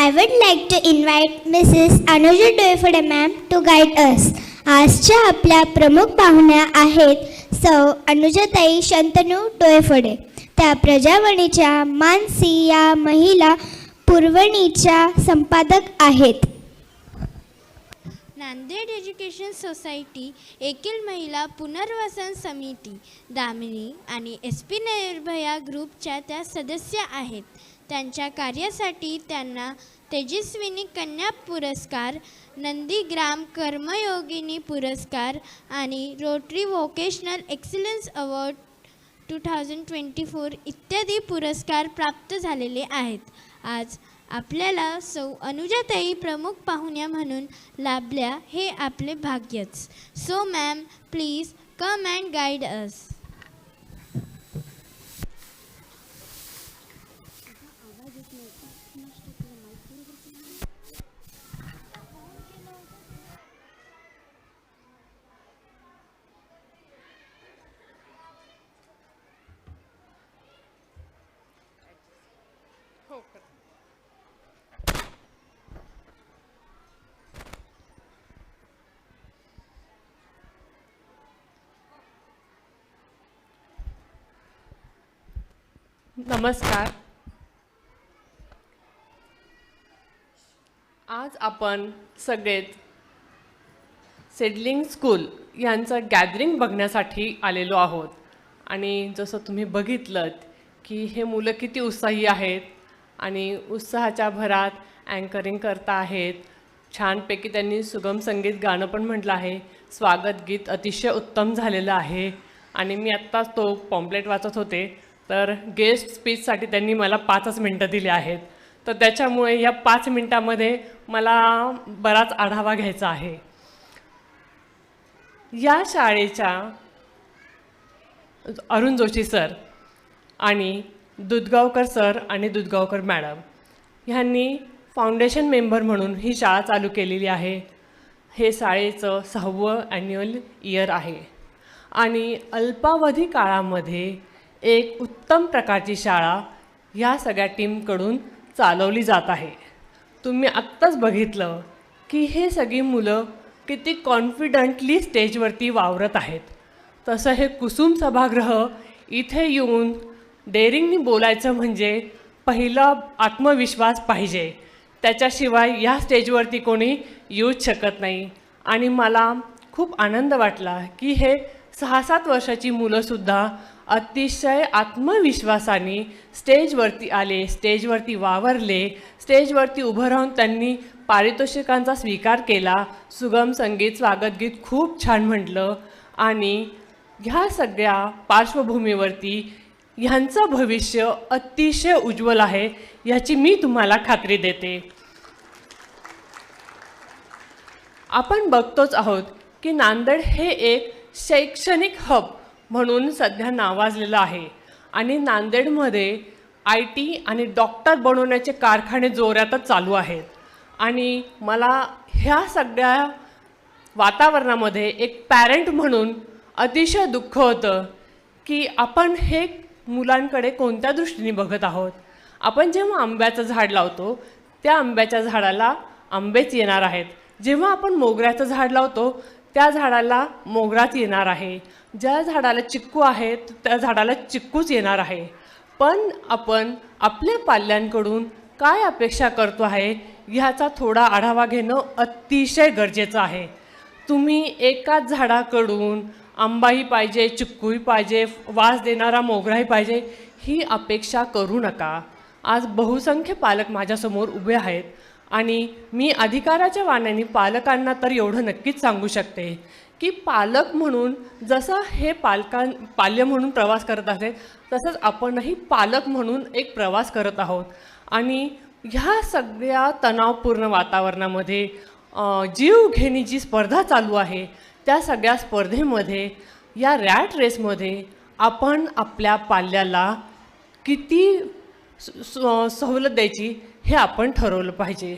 I would like to invite Mrs. Anuja Doyfode ma'am to guide us. आजच्या आपल्या प्रमुख पाहुण्या आहेत सौ अनुजाताई शंतनू डोयफोडे. त्या प्रजावाणीच्या मानसी या महिला पुरवणीच्या संपादक आहेत. नांदेड एज्युकेशन सोसायटी येथील महिला पुनर्वसन समिती दामिनी आणि SP निर्भया ग्रुपच्या त्या सदस्य आहेत. त्यांच्या कार्यासाठी त्यांना तेजस्विनी कन्या पुरस्कार, नंदीग्राम कर्मयोगिनी पुरस्कार आणि रोटरी व्होकेशनल एक्सलन्स अवॉर्ड 2024 इत्यादी पुरस्कार प्राप्त झालेले आहेत. आज आपल्याला सौ अनुजाताई प्रमुख पाहुण्या म्हणून लाभल्या हे आपले भाग्यच. So ma'am, please come and guide us. नमस्कार. आज आपण सगळेच सेडलिंग स्कूल यांचं गॅदरिंग बघण्यासाठी आलेलो आहोत. आणि जसं तुम्ही बघितलं की हे मुलं किती उत्साही आहेत आणि उत्साहाच्या भरात अँकरिंग करता आहेत. छानपैकी त्यांनी सुगम संगीत गाणं पण म्हटलं आहे. स्वागत गीत अतिशय उत्तम झालेलं आहे. आणि मी आत्ताच तो पॉम्पलेट वाचत होते, तर गेस्ट स्पीचसाठी त्यांनी मला 5 मिनटं दिली आहेत. तर त्याच्यामुळे या 5 मिनटामध्ये मला बराच आढावा घ्यायचा आहे. या शाळेच्या अरुण जोशी सर आणि दुधगावकर सर आणि दुधगावकर मॅडम ह्यांनी फाउंडेशन मेंबर म्हणून ही शाळा चालू केलेली आहे. हे शाळेचं 6वं ॲन्युअल इयर आहे आणि अल्पावधी काळामध्ये एक उत्तम प्रकारची शाळा या सगळ्या टीमकडून चालवली जात आहे. तुम्ही आत्ताच बघितलं की हे सगळी मुलं किती कॉन्फिडंटली स्टेजवरती वावरत आहेत. तसं हे कुसुम सभागृह इथे येऊन डेअरिंगनी बोलायचं म्हणजे पहिला आत्मविश्वास पाहिजे. त्याच्याशिवाय या स्टेजवरती कोणी येऊच शकत नाही. आणि मला खूप आनंद वाटला की हे 6-7 वर्षाची मुलंसुद्धा अतिशय आत्मविश्वासाने स्टेजवरती आले, स्टेजवरती वावरले, स्टेजवरती उभं राहून त्यांनी पारितोषिकांचा स्वीकार केला. सुगम संगीत, स्वागतगीत खूप छान म्हटलं. आणि ह्या सगळ्या पार्श्वभूमीवरती ह्यांचं भविष्य अतिशय उज्ज्वल आहे ह्याची मी तुम्हाला खात्री देते. आपण बघतोच आहोत की नांदेड हे एक शैक्षणिक हब म्हणून सध्या नावाजलेलं आहे. आणि नांदेडमध्ये IT आणि डॉक्टर बनवण्याचे कारखाने जोरातच चालू आहेत. आणि मला ह्या सगळ्या वातावरणामध्ये एक पॅरेंट म्हणून अतिशय दुःख होतं की आपण हे मुलांकडे कोणत्या दृष्टीने बघत आहोत. आपण जेव्हा आंब्याचं झाड लावतो त्या आंब्याच्या झाडाला आंबेच येणार आहेत. जेव्हा आपण मोगऱ्याचं झाड लावतो त्या झाडाला मोगराच येणार आहे. ज्या झाडाला चिक्कू आहेत त्या झाडाला चिक्कूच येणार आहे. पण आपण आपल्या पाल्यांकडून काय अपेक्षा करतो आहे ह्याचा थोडा आढावा घेणं अतिशय गरजेचं आहे. तुम्ही एकाच झाडाकडून आंबाही पाहिजे, चिक्कूही पाहिजे, वास देणारा मोगराही पाहिजे ही अपेक्षा करू नका. आज बहुसंख्य पालक माझ्यासमोर उभे आहेत आणि मी अधिकाराच्या वाण्याने पालकांना तर एवढं नक्कीच सांगू शकते की पालक म्हणून जसं हे पाल्य म्हणून प्रवास करत असेल तसंच आपणही पालक म्हणून एक प्रवास करत आहोत. आणि ह्या सगळ्या तणावपूर्ण वातावरणामध्ये जीवघेणी जी स्पर्धा चालू आहे त्या सगळ्या स्पर्धेमध्ये, या रॅट रेसमध्ये आपण आपल्या पाल्याला किती सवलत द्यायची हे आपण ठरवलं पाहिजे.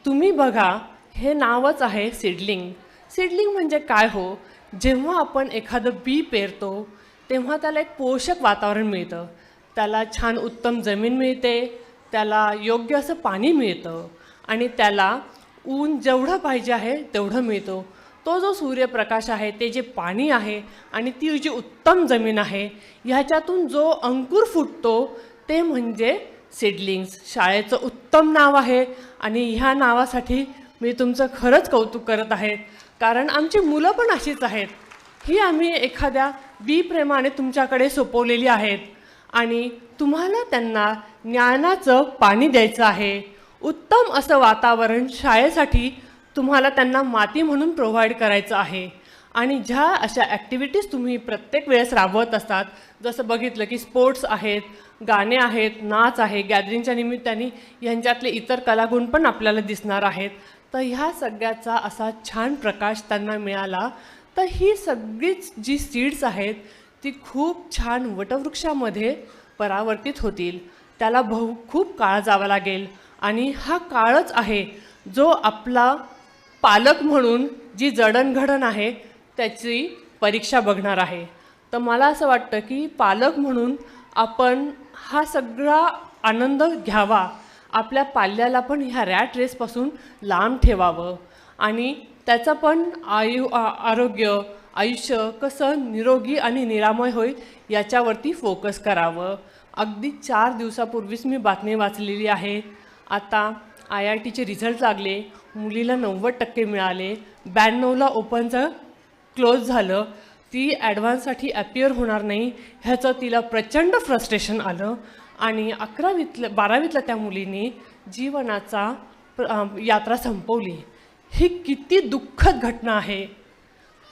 तुम्ही बघा, हे नावच आहे सीडलिंग. सीडलिंग म्हणजे काय हो? जेव्हा आपण एखादं बी पेरतो तेव्हा त्याला एक पोषक वातावरण मिळतं, त्याला छान उत्तम जमीन मिळते, त्याला योग्य असं पाणी मिळतं आणि त्याला ऊन जेवढं पाहिजे आहे तेवढं मिळतो. तो जो सूर्यप्रकाश आहे, ते जे पाणी आहे आणि ती जी उत्तम जमीन आहे, ह्याच्यातून जो अंकुर फुटतो ते म्हणजे सीडलिंग्स. शाळेचं उत्तम नाव आहे आणि ह्या नावासाठी मी तुमचं खरंच कौतुक करत आहे, कारण आमची मुलं पण अशीच आहेत. ही आम्ही एखाद्या बीप्रेमाने तुमच्याकडे सोपवलेली आहेत आणि तुम्हाला त्यांना ज्ञानाचं पाणी द्यायचं आहे. उत्तम असं वातावरण शाळेसाठी तुम्हाला त्यांना माती म्हणून प्रोव्हाइड करायचं आहे. आणि ज्या अशा ॲक्टिव्हिटीज तुम्ही प्रत्येक वेळेस राबवत असतात, जसं बघितलं की स्पोर्ट्स आहेत, गाणे आहेत, नाच आहे, गॅदरिंगच्या निमित्ताने यांच्यातले इतर कलागुण पण आपल्याला दिसणार आहेत. तर ह्या सगळ्याचा असा छान प्रकाश त्यांना मिळाला तर ही सगळीच जी सीड्स आहेत ती खूप छान वटवृक्षामध्ये परावर्तित होतील. त्याला खूप काळ जावा लागेल आणि हा काळच आहे जो आपला पालक म्हणून जी जडणघडण आहे त्याची परीक्षा बघणार आहे. तर मला असं वाटतं की पालक म्हणून आपण हा सगळा आनंद घ्यावा, आपल्या पाल्याला पण ह्या रॅट रेसपासून लांब ठेवावं आणि त्याचं पण आयुष्य कसं निरोगी आणि निरामय होईल याच्यावरती फोकस करावं. अगदी 4 दिवसापूर्वीच मी बातमी वाचलेली आहे. आता IITचे रिझल्ट लागले, मुलीला 90% मिळाले, 92ला ओपनचं क्लोज झालं. ती ॲडव्हान्ससाठी ॲपियर होणार नाही ह्याचं तिला प्रचंड फ्रस्ट्रेशन आलं आणि 12वीतल्या त्या मुलीने जीवनाचा यात्रा संपवली. ही किती दुःखद घटना आहे.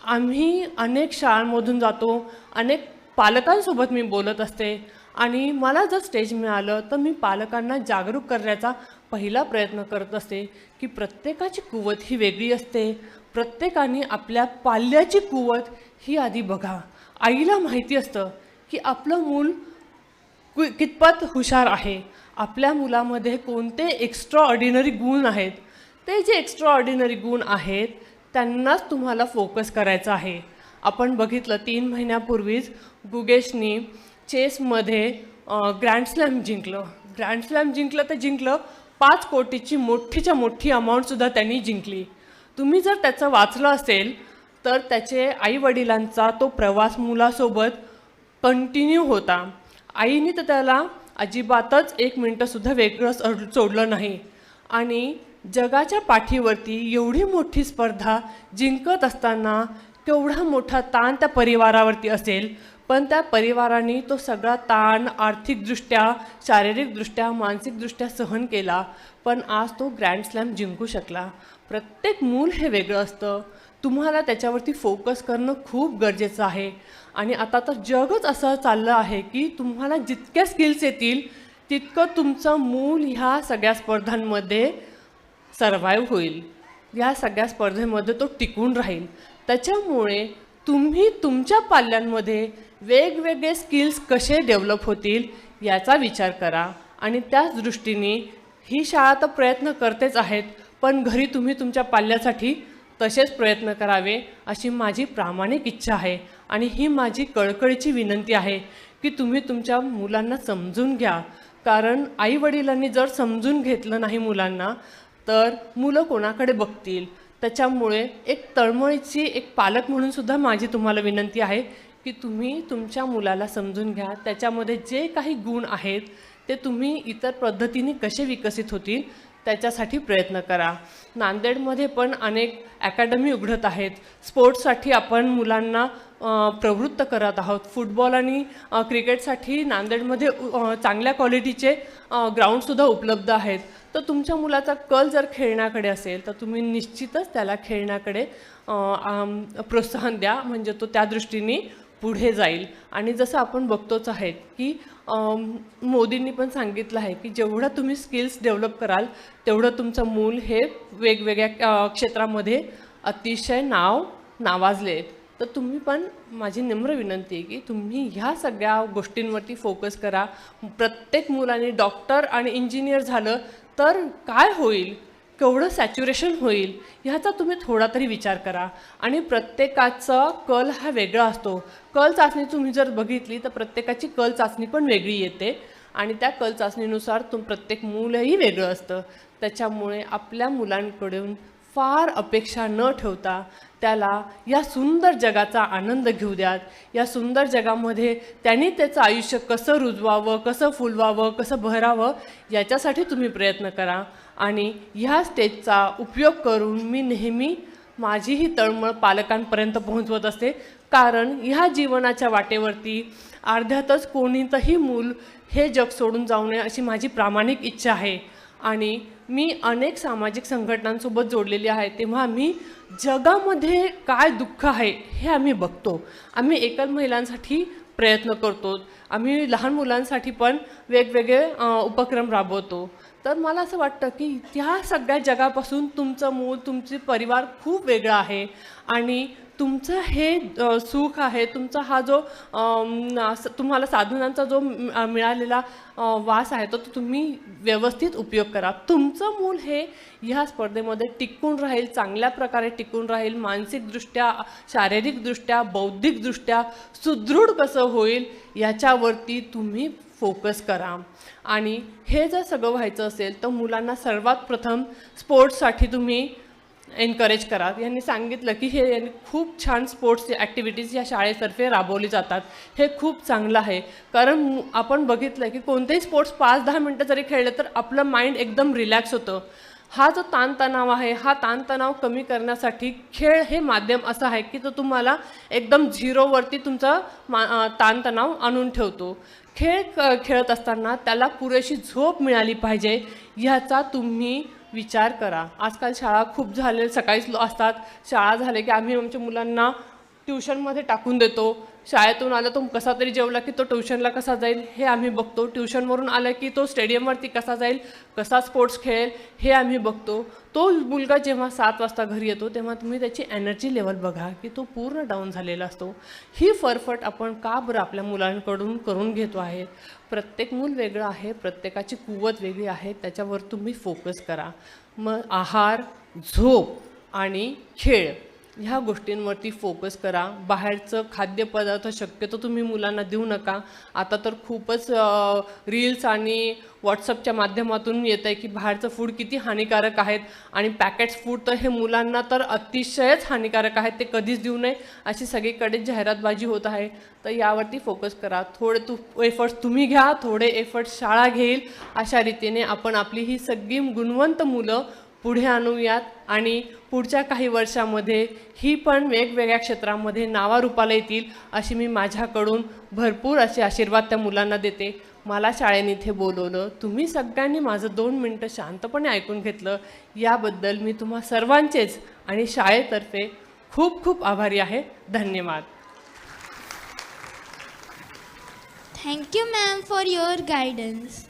आम्ही अनेक शाळांमधून जातो, अनेक पालकांसोबत मी बोलत असते आणि मला जर स्टेज मिळालं तर मी पालकांना जागरूक करण्याचा पहिला प्रयत्न करत असते की प्रत्येकाची कुवत ही वेगळी असते. प्रत्येकाने आपल्या पाल्याची कुवत ही आधी बघा. आईला माहिती असतं की आपलं मूल कितपत हुशार आहे, आपल्या मुलामध्ये कोणते एक्स्ट्रा ऑर्डिनरी गुण आहेत. ते जे एक्स्ट्रा ऑर्डिनरी गुण आहेत त्यांनाच तुम्हाला फोकस करायचं आहे. आपण बघितलं 3 महिन्यापूर्वीच गुगेशनी चेसमध्ये ग्रँड स्लॅम जिंकलं. ग्रँड स्लॅम जिंकलं तर जिंकलं, 5 कोटीची मोठीच्या मोठी अमाऊंटसुद्धा त्यांनी जिंकली. तुम्ही जर त्याचं वाचलं असेल तर त्याचे आईवडिलांचा तो प्रवास मुलासोबत कंटिन्यू होता. आईने तर त्याला अजिबातच 1 मिनटंसुद्धा वेगळं सोडलं नाही आणि जगाच्या पाठीवरती एवढी मोठी स्पर्धा जिंकत असताना केवढा मोठा ताण त्या परिवारावरती असेल, पण त्या परिवाराने तो सगळा ताण आर्थिकदृष्ट्या, शारीरिकदृष्ट्या, मानसिकदृष्ट्या सहन केला, पण आज तो ग्रँड स्लॅम जिंकू शकला. प्रत्येक मूल हे वेगळं असतं. तुम्हाला त्याच्यावरती फोकस करणं खूप गरजेचं आहे. आणि आता तर जगच असं चाललं आहे की तुम्हाला जितक्या स्किल्स येतील तितकं तुमचं मूल ह्या सगळ्या स्पर्धांमध्ये सर्वाईव्ह होईल, ह्या सगळ्या स्पर्धेमध्ये तो टिकून राहील. त्याच्यामुळे तुम्ही तुमच्या पाल्यांमध्ये वेगवेगळे स्किल्स कसे डेव्हलप होतील याचा विचार करा. आणि त्याच दृष्टीने ही शाळा तर प्रयत्न करतेच आहेत, पण घरी तुम्ही तुमच्या पाल्यासाठी तसेच प्रयत्न करावे अशी माझी प्रामाणिक इच्छा आहे. आणि ही माझी कळकळीची विनंती आहे की तुम्ही तुमच्या मुलांना समजून घ्या, कारण आईवडिलांनी जर समजून घेतलं नाही मुलांना तर मुलं कोणाकडे बघतील. त्याच्यामुळे एक तळमळीची एक पालक म्हणून सुद्धा माझी तुम्हाला विनंती आहे की तुम्ही तुमच्या मुलाला समजून घ्या. त्याच्यामध्ये जे काही गुण आहेत ते तुम्ही इतर पद्धतीने कसे विकसित होतील त्याच्यासाठी प्रयत्न करा. नांदेडमध्ये पण अनेक अकॅडमी उघडत आहेत. स्पोर्ट्ससाठी आपण मुलांना प्रवृत्त करत आहोत. फुटबॉल आणि क्रिकेटसाठी नांदेडमध्ये चांगल्या क्वालिटीचे ग्राउंडसुद्धा उपलब्ध आहेत. तर तुमच्या मुलाचा कल जर खेळण्याकडे असेल तर तुम्ही निश्चितच त्याला खेळण्याकडे प्रोत्साहन द्या, म्हणजे तो त्या दृष्टीने पुढे जाईल. आणि जसं आपण बघतोच आहेत की मोदींनी पण सांगितलं आहे की जेवढं तुम्ही स्किल्स डेव्हलप कराल तेवढं तुमचं मूल हे वेगवेगळ्या क्षेत्रामध्ये अतिशय नावाजले. तर तुम्ही पण माझी नम्र विनंती आहे की तुम्ही ह्या सगळ्या गोष्टींवरती फोकस करा. प्रत्येक मुलाने डॉक्टर आणि इंजिनियर झालं तर काय होईल, केवढं सॅच्युरेशन होईल ह्याचा तुम्ही थोडा तरी विचार करा. आणि प्रत्येकाचा कल हा वेगळा असतो. कल चाचणी तुम्ही जर बघितली तर प्रत्येकाची कल चाचणी पण वेगळी येते आणि त्या कल चाचणीनुसार प्रत्येक मूलही वेगळं असतं. त्याच्यामुळे आपल्या मुलांकडून फार अपेक्षा न ठेवता त्याला या सुंदर जगाचा आनंद घेऊ द्यात. या सुंदर जगामध्ये त्यांनी त्याचं आयुष्य कसं रुजवावं, कसं फुलवावं, कसं भरावं याच्यासाठी तुम्ही प्रयत्न करा. आणि ह्या स्टेजचा उपयोग करून मी नेहमी माझीही तळमळ पालकांपर्यंत पोहोचवत असते. कारण ह्या जीवनाच्या वाटेवरती अर्ध्यातच कोणीतही मूल हे जग सोडून जाऊ नये अशी माझी प्रामाणिक इच्छा आहे. आणि मी अनेक सामाजिक संघटनांसोबत जोडलेली आहे, तेव्हा मी जगामध्ये काय दुःख आहे हे आम्ही बघतो. आम्ही एकल महिलांसाठी प्रयत्न करतो, आम्ही लहान मुलांसाठी पण वेगवेगळे उपक्रम राबवतो. तर मला असं वाटतं की त्या सगळ्या जगापासून तुमचं मूल, तुमचे परिवार खूप वेगळा आहे. आणि तुमचं हे सुख आहे, तुमचा हा जो तुम्हाला साधनांचा जो मिळालेला वास आहे तो तुम्ही व्यवस्थित उपयोग करा. तुमचं मूल हे ह्या स्पर्धेमध्ये टिकून राहील, चांगल्या प्रकारे टिकून राहील, मानसिकदृष्ट्या, शारीरिकदृष्ट्या, बौद्धिकदृष्ट्या सुदृढ कसं होईल याच्यावरती तुम्ही फोकस करा. आणि हे जर सगळं व्हायचं असेल तर मुलांना सर्वात प्रथम स्पोर्ट्ससाठी तुम्ही एनकरेज करा. यांनी सांगितलं की हे खूप छान स्पोर्ट्स ॲक्टिव्हिटीज या शाळेतर्फे राबवली जातात. हे खूप चांगलं आहे, कारण आपण बघितलं की कोणतेही स्पोर्ट्स 5-10 मिनटं जरी खेळले तर आपलं माइंड एकदम रिलॅक्स होतं. हा जो ताणतणाव आहे, हा ताणतणाव कमी करण्यासाठी खेळ हे माध्यम असं आहे की तो तुम्हाला एकदम झिरोवरती तुमचा ताणतणाव आणून ठेवतो. खेळ खेळत असताना त्याला पुरेशी झोप मिळाली पाहिजे ह्याचा तुम्ही विचार करा. आजकाल शाळा खूप झाले, सकाळीच असतात. शाळा झाले की आम्ही आमच्या मुलांना ट्युशनमध्ये टाकून देतो. शाळेतून आला तो कसा तरी जेवला की तो ट्युशनला कसा जाईल हे आम्ही बघतो. ट्युशनवरून आला की तो स्टेडियमवरती कसा जाईल, कसा स्पोर्ट्स खेळेल हे आम्ही बघतो. तो मुलगा जेव्हा 7 वाजता घरी येतो तेव्हा तुम्ही त्याची एनर्जी लेवल बघा की तो पूर्ण डाऊन झालेला असतो. ही फरफट आपण का बरं आपल्या मुलांकडून करून घेतो आहे? प्रत्येक मूल वेगळं आहे, प्रत्येकाची कुवत वेगळी आहे, त्याच्यावर तुम्ही फोकस करा. मग आहार, झोप आणि खेळ ह्या गोष्टींवरती फोकस करा. बाहेरचं खाद्यपदार्थ शक्यतो तुम्ही मुलांना देऊ नका. आता तर खूपच रील्स आणि व्हॉट्सअपच्या माध्यमातून येत आहे की बाहेरचं फूड किती हानिकारक आहेत. आणि पॅकेट्स फूड तर हे मुलांना तर अतिशयच हानिकारक आहेत, ते कधीच देऊ नये अशी सगळीकडे जाहिरातबाजी होत आहे. तर यावरती फोकस करा. थोडे एफर्ट्स तुम्ही घ्या, थोडे एफर्ट्स शाळा घेईल. अशा रीतीने आपण आपली ही सगळी गुणवंत मुलं पुढे आणूयात आणि पुढच्या काही वर्षामध्ये ही पण वेगवेगळ्या क्षेत्रामध्ये नावारूपाला येतील अशी मी माझ्याकडून भरपूर असे आशीर्वाद त्या मुलांना देते. मला शाळेने इथे बोलवलं, तुम्ही सगळ्यांनी माझं 2 मिनटं शांतपणे ऐकून घेतलं, याबद्दल मी तुम्हा सर्वांचेच आणि शाळेतर्फे खूप खूप आभारी आहे. धन्यवाद. Thank you ma'am for your guidance.